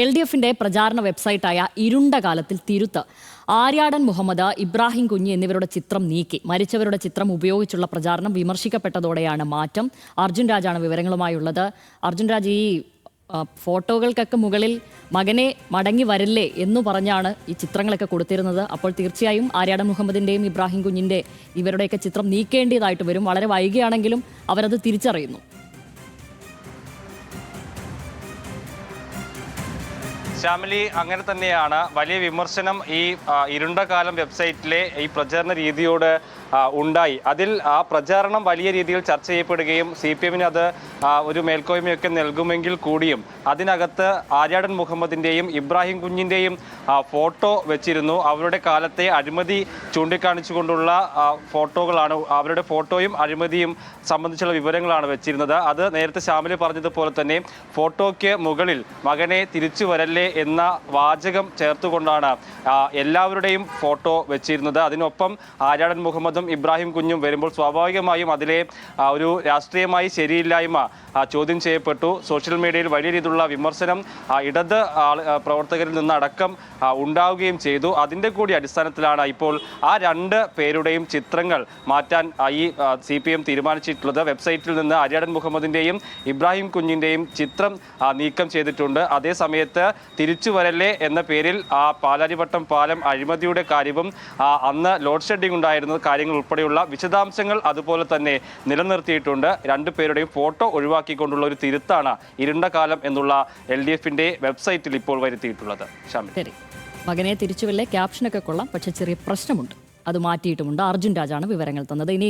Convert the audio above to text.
LDFിന്റെ പ്രചാരണ വെബ്സൈറ്റായ ഇരുണ്ട കാലത്തിൽ തിരുത്ത് ആര്യാടൻ മുഹമ്മദ്, ഇബ്രാഹിം കുഞ്ഞ് എന്നിവരുടെ ചിത്രം നീക്കി. മരിച്ചവരുടെ ചിത്രം ഉപയോഗിച്ചുള്ള പ്രചാരണം വിമർശിക്കപ്പെട്ടതോടെയാണ് മാറ്റം. അർജുൻ രാജാണ് വിവരങ്ങളുമായുള്ളത്. അർജുൻ രാജ്, ഈ ഫോട്ടോകൾക്കൊക്കെ മുകളിൽ മകനെ മടങ്ങി വരില്ലേ എന്ന് പറഞ്ഞാണ് ഈ ചിത്രങ്ങളൊക്കെ കൊടുത്തിരുന്നത്. അപ്പോൾ തീർച്ചയായും ആര്യാടൻ മുഹമ്മദിന്റെയും ഇബ്രാഹിം കുഞ്ഞിന്റെ ഇവരുടെയൊക്കെ ചിത്രം നീക്കേണ്ടതായിട്ട് വരും. വളരെ വൈകിയാണെങ്കിലും അവരത് തിരിച്ചറിയുന്നു. ശ്യാമിലി, അങ്ങനെ തന്നെയാണ്. വലിയ വിമർശനം ഈ ഇരുണ്ട കാലം വെബ്സൈറ്റിലെ ഈ പ്രചാരണ രീതിയോട് ഉണ്ടായി. അതിൽ ആ പ്രചാരണം വലിയ രീതിയിൽ ചർച്ച ചെയ്യപ്പെടുകയും CPM-ന് അത് ഒരു മേൽക്കോയ്മയൊക്കെ നൽകുമെങ്കിൽ കൂടിയും അതിനകത്ത് ആര്യാടൻ മുഹമ്മദിൻ്റെയും ഇബ്രാഹിം കുഞ്ഞിൻ്റെയും ഫോട്ടോ വെച്ചിരുന്നു. അവരുടെ കാലത്തെ അഴിമതി ചൂണ്ടിക്കാണിച്ചുകൊണ്ടുള്ള ഫോട്ടോകളാണ്. അവരുടെ ഫോട്ടോയും അഴിമതിയും സംബന്ധിച്ചുള്ള വിവരങ്ങളാണ് വെച്ചിരുന്നത്. അത് നേരത്തെ ശ്യാമിലി പറഞ്ഞതുപോലെ തന്നെ ഫോട്ടോയ്ക്ക് മുകളിൽ മകനെ തിരിച്ചു വരല്ലേ എന്ന വാചകം ചേർത്തുകൊണ്ടാണ് എല്ലാവരുടെയും ഫോട്ടോ വെച്ചിരുന്നത്. അതിനൊപ്പം ആര്യാടൻ മുഹമ്മദും ഇബ്രാഹിം കുഞ്ഞും വരുമ്പോൾ സ്വാഭാവികമായും അതിലെ ഒരു രാഷ്ട്രീയമായി ശരിയില്ലായ്മ ചോദ്യം ചെയ്യപ്പെട്ടു. സോഷ്യൽ മീഡിയയിൽ വലിയ രീതിയിലുള്ള വിമർശനം ഇടത് പ്രവർത്തകരിൽ നിന്നടക്കം ഉണ്ടാവുകയും ചെയ്തു. അതിൻ്റെ കൂടി അടിസ്ഥാനത്തിലാണ് ഇപ്പോൾ ആ രണ്ട് പേരുടെയും ചിത്രങ്ങൾ മാറ്റാൻ ഈ CPM തീരുമാനിച്ചിട്ടുള്ളത്. വെബ്സൈറ്റിൽ നിന്ന് ആര്യാടൻ മുഹമ്മദിൻ്റെയും ഇബ്രാഹിം കുഞ്ഞിൻ്റെയും ചിത്രം നീക്കം ചെയ്തിട്ടുണ്ട്. അതേ സമയത്ത് തിരിച്ചു വരല്ലേ എന്ന പേരിൽ ആ പാലാരിവട്ടം പാലം അഴിമതിയുടെ കാര്യവും അന്ന് ലോഡ് ഷെഡിംഗ് ഉണ്ടായിരുന്ന കാര്യങ്ങൾ ഉൾപ്പെടെയുള്ള വിശദാംശങ്ങൾ അതുപോലെ തന്നെ നിലനിർത്തിയിട്ടുണ്ട്. രണ്ടു പേരുടെയും ഫോട്ടോ ഒഴിവാക്കിക്കൊണ്ടുള്ള ഒരു തിരുത്താണ് ഇരുണ്ട കാലം എന്നുള്ള LDFിന്റെ വെബ്സൈറ്റിൽ ഇപ്പോൾ വരുത്തിയിട്ടുള്ളത്. ശരി, മകനെ തിരിച്ചുവല്ലേ ക്യാപ്ഷനൊക്കെ കൊള്ളാം, പക്ഷെ ചെറിയ പ്രശ്നമുണ്ട്, അത് മാറ്റിയിട്ടുമുണ്ട്. അർജുൻ രാജാണ് വിവരങ്ങൾ തന്നത്. ഇനി